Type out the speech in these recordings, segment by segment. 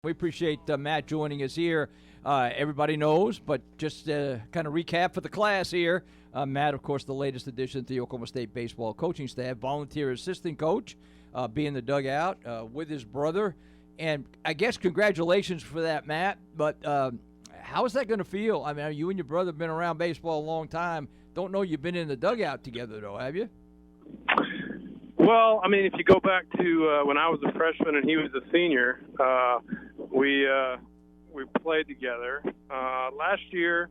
We appreciate Matt joining us here. Everybody knows, but just kind of recap for the class here. Matt, of course, the latest addition to the Oklahoma State baseball coaching staff, volunteer assistant coach, being the dugout with his brother. And I guess congratulations for that, Matt. But how is that going to feel? I mean, you and your brother have been around baseball a long time. Don't know you've been in the dugout together, though, have you? Well, I mean, if you go back to when I was a freshman and he was a senior, we played together. Last year,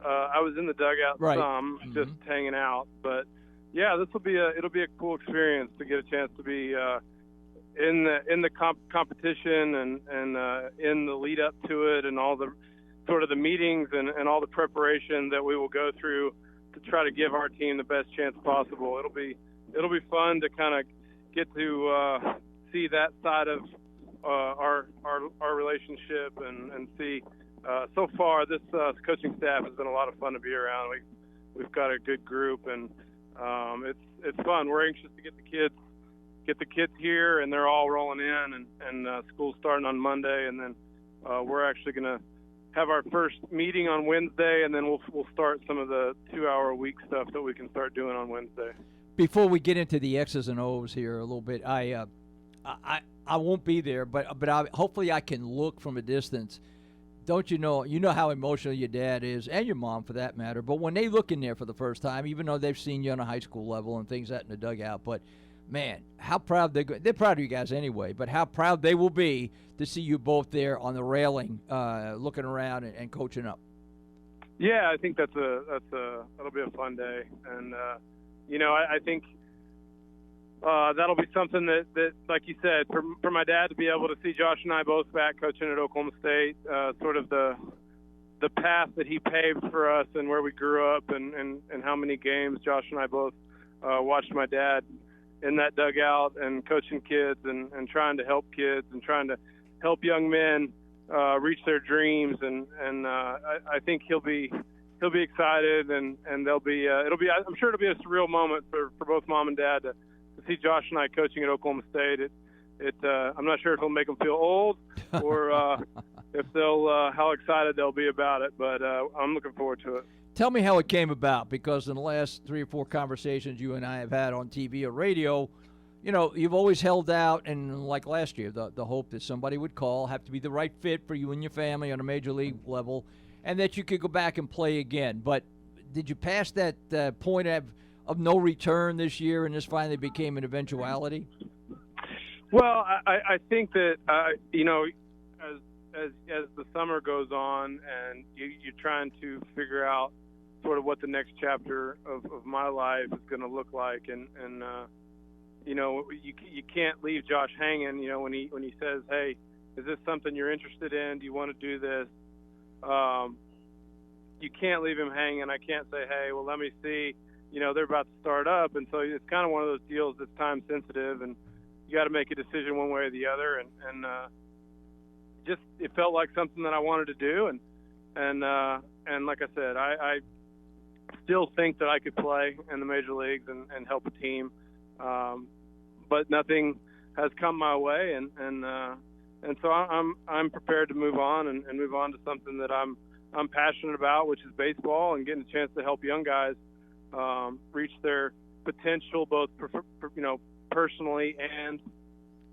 I was in the dugout some, just hanging out. But yeah, it'll be a cool experience to get a chance to be in the competition and in the lead up to it, and all the sort of the meetings and all the preparation that we will go through to try to give our team the best chance possible. It'll be fun to kind of get to see that side of our relationship and see. So far, this coaching staff has been a lot of fun to be around. We've got a good group, and it's fun. We're anxious to get the kids here, and they're all rolling in, and school's starting on Monday, and then we're actually going to have our first meeting on Wednesday, and then we'll start some of the 2-hour-a-week stuff that we can start doing on Wednesday. Before we get into the X's and O's here a little bit, I won't be there, but hopefully I can look from a distance. Don't you know how emotional your dad is, and your mom for that matter. But when they look in there for the first time, even though they've seen you on a high school level and things that in the dugout, but man, how proud they're proud of you guys anyway. But how proud they will be to see you both there on the railing, looking around and coaching up. Yeah, I think that'll be a fun day, and I think that'll be something that, like you said, for my dad to be able to see Josh and I both back coaching at Oklahoma State, sort of the path that he paved for us and where we grew up, and how many games Josh and I both watched my dad in that dugout and coaching kids and trying to help kids and trying to help young men reach their dreams, and I think he'll be excited, and I'm sure it'll be a surreal moment for both mom and dad to see Josh and I coaching at Oklahoma State. I'm not sure if it'll make them feel old or if how excited they'll be about it, but I'm looking forward to it. Tell me how it came about, because in the last 3 or 4 conversations you and I have had on TV or radio, you've always held out, and like last year, the hope that somebody would have to be the right fit for you and your family on a major league level, and that you could go back and play again. But did you pass that point of no return this year, and this finally became an eventuality? Well, I think that as the summer goes on, and you're trying to figure out sort of what the next chapter of my life is going to look like, and you can't leave Josh hanging. When he says, "Hey, is this something you're interested in? Do you want to do this?" You can't leave him hanging. I can't say, "Hey, well, let me see." They're about to start up, and so it's kind of one of those deals that's time sensitive, and you got to make a decision one way or the other. And just it felt like something that I wanted to do, and like I said, I still think that I could play in the major leagues and help a team, but nothing has come my way, and so I'm prepared to move on and move on to something that I'm passionate about, which is baseball, and getting a chance to help young guys reach their potential, both personally and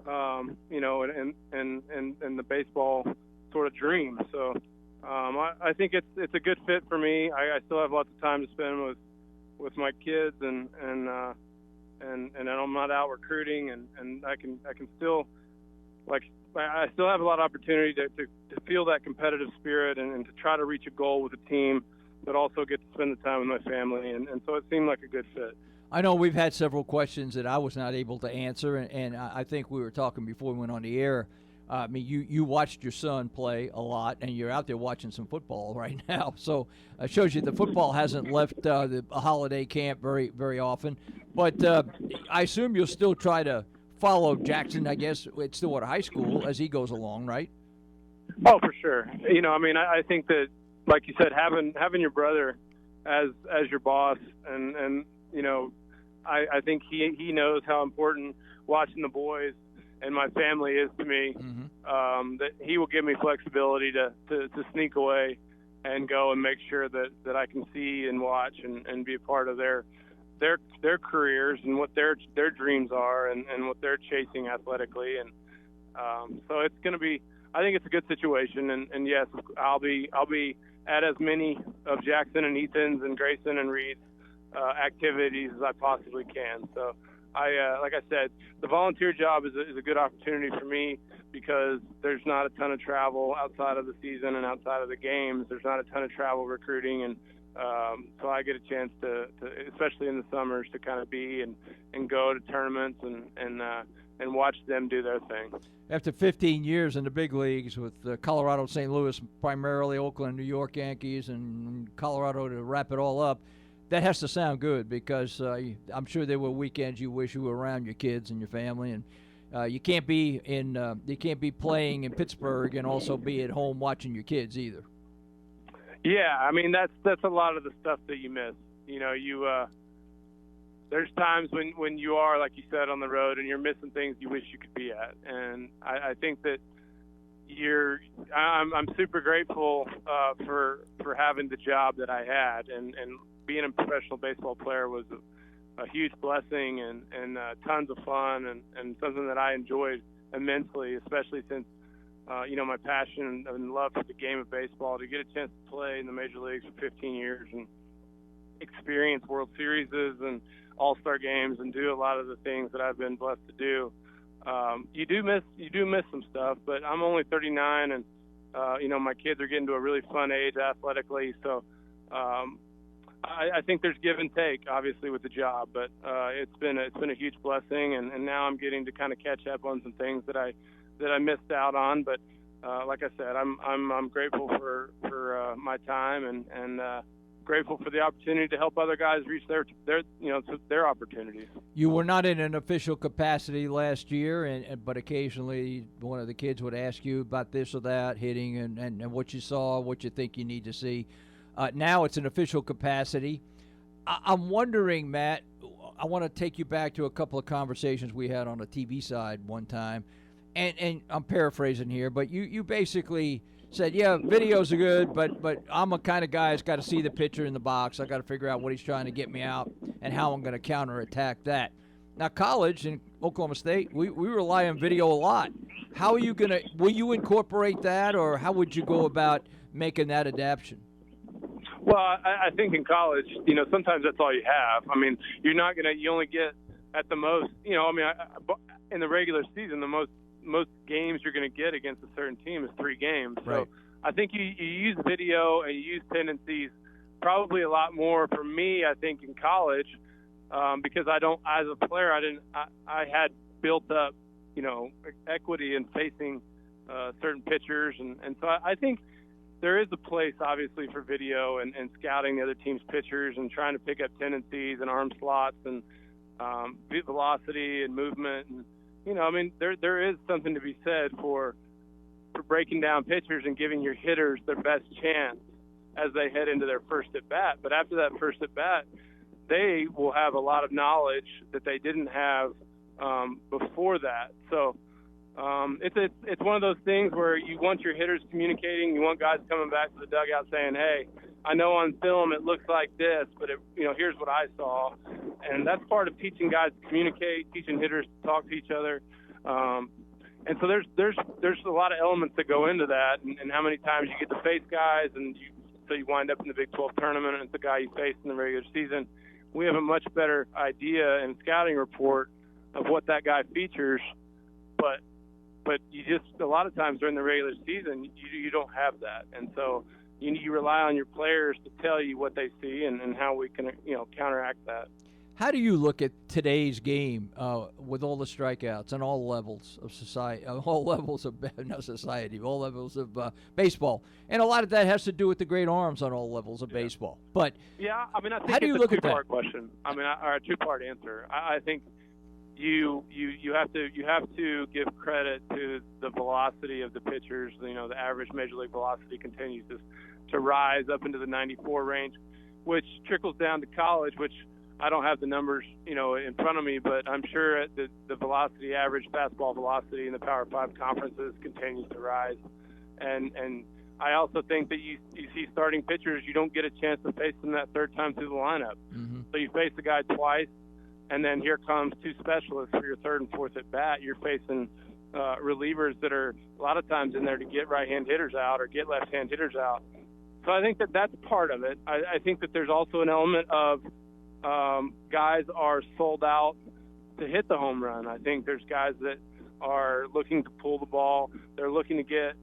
and the baseball sort of dream. So I think it's a good fit for me. I still have lots of time to spend with my kids, and I'm not out recruiting, and I can still, I still have a lot of opportunity to feel that competitive spirit and to try to reach a goal with a team, but also get to spend the time with my family, and so it seemed like a good fit. I know we've had several questions that I was not able to answer, and I think we were talking before we went on the air. I mean, you watched your son play a lot, and you're out there watching some football right now. So it shows you the football hasn't left the holiday camp very, very often. But I assume you'll still try to follow Jackson, I guess, at Stillwater High School as he goes along, right? Oh, for sure. I think that, like you said, having your brother as your boss, and I think he knows how important watching the boys my family is to me, that he will give me flexibility to sneak away and go and make sure that I can see and watch and be a part of their careers and what their dreams are and what they're chasing athletically. And so it's going to be, I think it's a good situation. And yes, I'll be at as many of Jackson and Ethan's and Grayson and Reed's activities as I possibly can. So like I said, the volunteer job is a good opportunity for me because there's not a ton of travel outside of the season and outside of the games. There's not a ton of travel recruiting, and so I get a chance to especially in the summers, to kind of be and go to tournaments and watch them do their thing. After 15 years in the big leagues with Colorado, St. Louis, primarily Oakland, New York Yankees, and Colorado to wrap it all up, that has to sound good because I'm sure there were weekends you wish you were around your kids and your family, and you can't be playing in Pittsburgh and also be at home watching your kids either. Yeah, I mean that's a lot of the stuff that you miss. You know, there's times when you are, like you said, on the road and you're missing things you wish you could be at, and I think that I'm super grateful for having the job that I had, and being a professional baseball player was a huge blessing and tons of fun and something that I enjoyed immensely, especially since my passion and love for the game of baseball. To get a chance to play in the major leagues for 15 years and experience World Series and All-Star games and do a lot of the things that I've been blessed to do. You do miss some stuff, but I'm only 39 and my kids are getting to a really fun age athletically, so I think there's give and take, obviously, with the job, but it's been a huge blessing, and now I'm getting to kind of catch up on some things that I missed out on. But like I said, I'm grateful for my time and grateful for the opportunity to help other guys reach their opportunities. You were not in an official capacity last year, but occasionally one of the kids would ask you about this or that, hitting and what you saw, what you think you need to see. Now it's an official capacity. I'm wondering, Matt, I want to take you back to a couple of conversations we had on the TV side one time, and I'm paraphrasing here, but you basically said, yeah, videos are good, but I'm a kind of guy that's got to see the pitcher in the box. I got to figure out what he's trying to get me out and how I'm going to counterattack that. Now, college in Oklahoma State, we rely on video a lot. How are you going to – will you incorporate that, or how would you go about making that adaptation? Well, I think in college, sometimes that's all you have. I mean, you only get at the most, in the regular season, the most games you're going to get against a certain team is 3 games. Right. So I think you use video and you use tendencies probably a lot more for me, I think, in college, because as a player, I had built up, equity in facing certain pitchers. And so I think there is a place, obviously, for video and scouting the other team's pitchers and trying to pick up tendencies and arm slots and velocity and movement. And, there is something to be said for breaking down pitchers and giving your hitters their best chance as they head into their first at-bat. But after that first at-bat, they will have a lot of knowledge that they didn't have before that. So it's one of those things where you want your hitters communicating. You want guys coming back to the dugout saying, hey, I know on film it looks like this, but here's what I saw. And that's part of teaching guys to communicate, teaching hitters to talk to each other. And so there's a lot of elements that go into that, and how many times you get to face guys, and so you wind up in the Big 12 tournament, and it's the guy you face in the regular season. We have a much better idea and scouting report of what that guy features, but you just, a lot of times during the regular season, you don't have that. And so you rely on your players to tell you what they see and how we can, counteract that. How do you look at today's game with all the strikeouts and all levels of society, all levels of not society, all levels of baseball, and a lot of that has to do with the great arms on all levels of baseball. But yeah, I mean, I think how do you it's look a at that? two-part question. I mean, or a two-part answer. I think you have to give credit to the velocity of the pitchers. The average major league velocity continues to rise up into the 94 range, which trickles down to college, which I don't have the numbers, in front of me, but I'm sure the velocity, average fastball velocity in the Power 5 conferences continues to rise. And I also think that you see starting pitchers, you don't get a chance to face them that third time through the lineup. Mm-hmm. So you face the guy twice, and then here comes two specialists for your third and fourth at bat. You're facing relievers that are a lot of times in there to get right-hand hitters out or get left-hand hitters out. So I think that that's part of it. I think that there's also an element of guys are sold out to hit the home run. I think there's guys that are looking to pull the ball. They're looking to get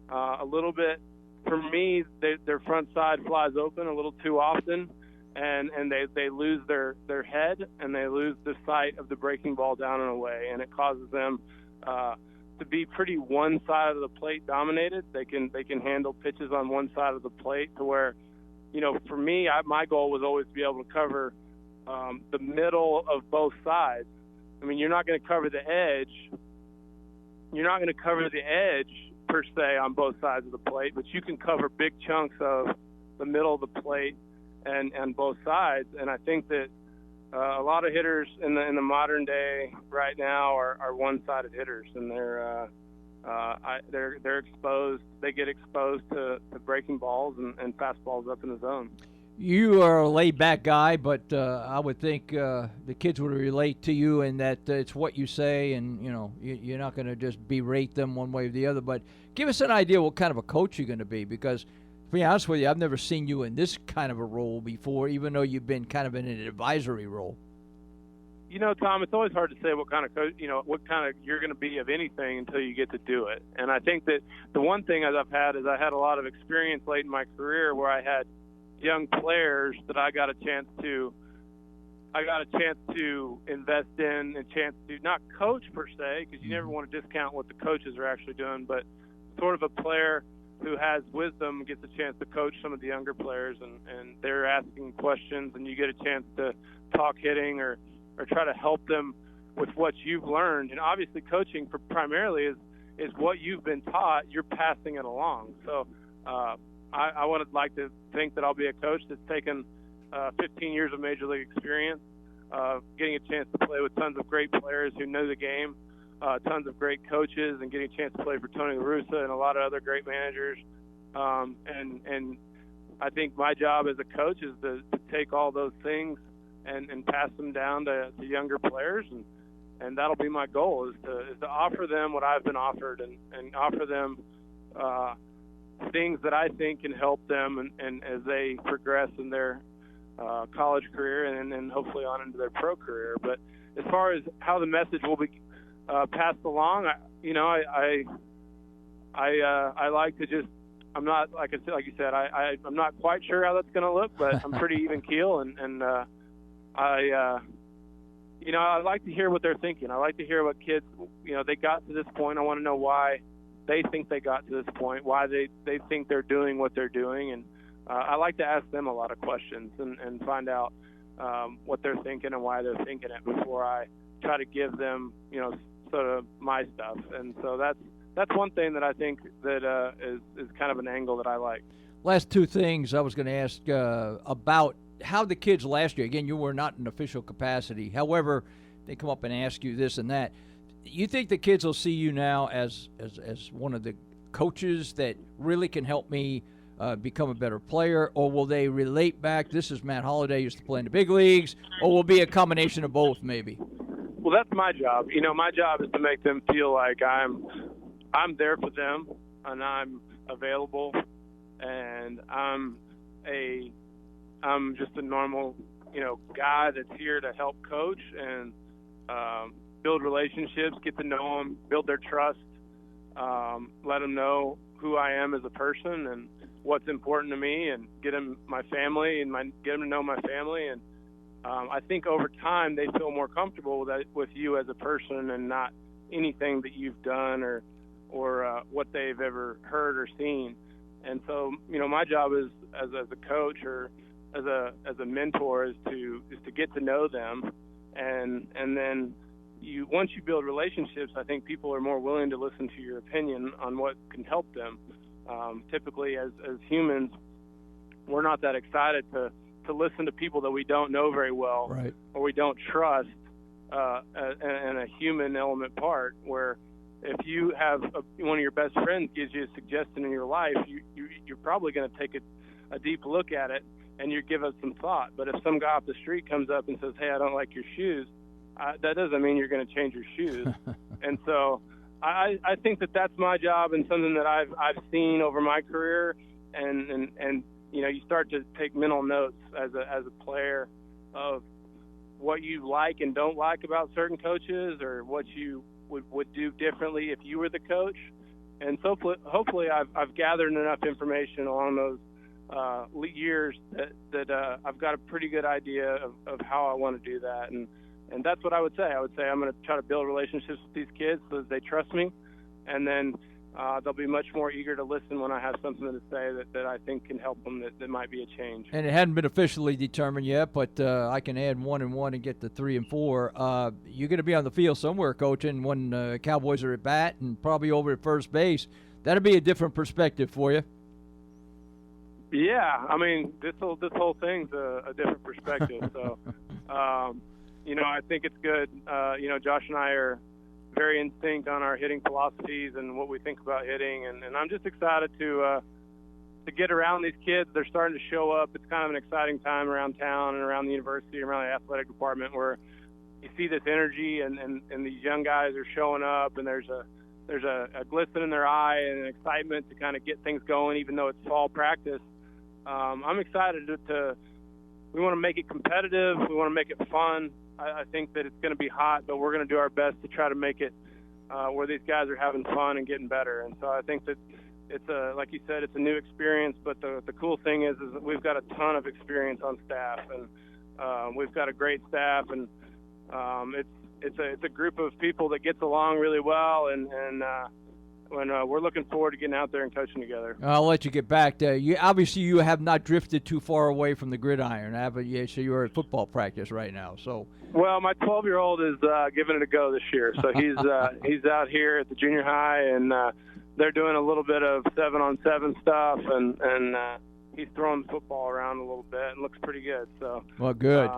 a little bit, for me, their front side flies open a little too often, and they lose their head, and they lose the sight of the breaking ball down and away, and it causes them to be pretty one side of the plate dominated. They can handle pitches on one side of the plate to where, for me, my goal was always to be able to cover the middle of both sides. I mean, you're not going to cover the edge. You're not going to cover the edge per se on both sides of the plate, but you can cover big chunks of the middle of the plate and both sides. And I think that a lot of hitters in the modern day right now are one-sided hitters, and they're exposed. They get exposed to breaking balls and fastballs up in the zone. You are a laid-back guy, but I would think the kids would relate to you in that it's what you say, and you're not going to just berate them one way or the other. But give us an idea what kind of a coach you're going to be, because to be honest with you, I've never seen you in this kind of a role before, even though you've been kind of in an advisory role. Tom, it's always hard to say what kind of coach, what kind of you're going to be of anything until you get to do it. And I think that the one thing I've had is I had a lot of experience late in my career where I had young players that I got a chance to invest in, a chance to not coach per se, because you never want to discount what the coaches are actually doing, but sort of a player who has wisdom gets a chance to coach some of the younger players, and they're asking questions, and you get a chance to talk hitting or try to help them with what you've learned. And obviously coaching primarily is what you've been taught. You're passing it along. So I would like to think that I'll be a coach that's taken 15 years of major league experience, getting a chance to play with tons of great players who know the game, tons of great coaches, and getting a chance to play for Tony La Russa and a lot of other great managers. And I think my job as a coach is to take all those things and pass them down to younger players, and that'll be my goal, is to offer them what I've been offered, and offer them things that I think can help them and as they progress in their college career and then hopefully on into their pro career. But as far as how the message will be passed along, I like to just, I'm not, like you said, I'm not quite sure how that's going to look, but I'm pretty even keel, and I like to hear what they're thinking. I like to hear what kids, they got to this point. I want to know why they think they got to this point, why they think they're doing what they're doing. And I like to ask them a lot of questions and find out what they're thinking and why they're thinking it before I try to give them, sort of my stuff. And so that's one thing that I think that is kind of an angle that I like. Last two things I was going to ask about how the kids last year, again, you were not in official capacity. However, they come up and ask you this and that. You think the kids will see you now as one of the coaches that really can help me become a better player, or will they relate back, this is Matt Holliday, used to play in the big leagues, or will it be a combination of both maybe? Well, that's my job. My job is to make them feel like I'm there for them, and I'm available, and I'm just a normal, guy that's here to help coach and build relationships, get to know them, build their trust, let them know who I am as a person and what's important to me, and get them my family and get them to know my family. And I think over time they feel more comfortable with you as a person and not anything that you've done or what they've ever heard or seen. And so, my job is as a coach or as a mentor is to get to know them, and then once you build relationships, I think people are more willing to listen to your opinion on what can help them. Typically, as humans, we're not that excited to to listen to people that we don't know very well, right, or we don't trust, and a human element part, where if you have one of your best friends gives you a suggestion in your life, you're probably going to take a deep look at it and you give it some thought. But if some guy off the street comes up and says, "Hey, I don't like your shoes," that doesn't mean you're going to change your shoes. And so I think that that's my job, and something that I've seen over my career, and you start to take mental notes as a player of what you like and don't like about certain coaches, or what you would do differently if you were the coach. And so hopefully I've gathered enough information along those years that I've got a pretty good idea of how I want to do that. And that's what I would say. I would say I'm going to try to build relationships with these kids so that they trust me, and then they'll be much more eager to listen when I have something to say that I think can help them, that might be a change. And it hadn't been officially determined yet, but I can add 1 and 1 and get to 3 and 4. You're going to be on the field somewhere coaching when Cowboys are at bat, and probably over at first base. That'll be a different perspective for you. Yeah, I mean, this whole thing's a different perspective. So, I think it's good. Josh and I are very in sync on our hitting philosophies and what we think about hitting, and I'm just excited to get around these kids. They're starting to show up. It's kind of an exciting time around town and around the university, around the athletic department, where you see this energy and these young guys are showing up, and there's a glisten in their eye and an excitement to kind of get things going, even though it's fall practice. I'm excited we want to make it competitive. We want to make it fun. I think that it's going to be hot, but we're going to do our best to try to make it where these guys are having fun and getting better. And so I think that it's like you said, it's a new experience, but the cool thing is that we've got a ton of experience on staff, and we've got a great staff, and it's a group of people that gets along really well, and we're looking forward to getting out there and coaching together. I'll let you get back there. You have not drifted too far away from the gridiron, have you? So you're at football practice right now. So. Well, my 12-year-old is giving it a go this year. So he's out here at the junior high, and they're doing a little bit of 7-on-7 stuff, and he's throwing the football around a little bit and looks pretty good. So. Well, good.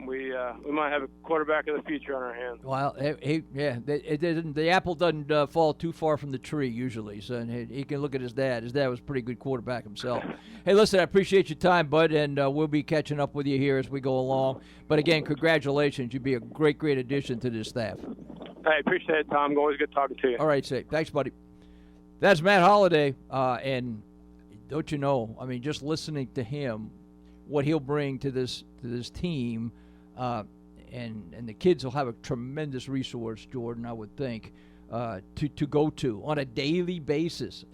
We might have a quarterback of the future on our hands. Well, the apple doesn't fall too far from the tree usually, so he can look at his dad. His dad was a pretty good quarterback himself. Hey, listen, I appreciate your time, bud, and we'll be catching up with you here as we go along. But again, congratulations. You'd be a great addition to this staff. I appreciate it, Tom. Always good talking to you. All right, say thanks, buddy. That's Matt Holliday, and don't you know? I mean, just listening to him, what he'll bring to this team. And the kids will have a tremendous resource, Jordan, I would think, to go to on a daily basis.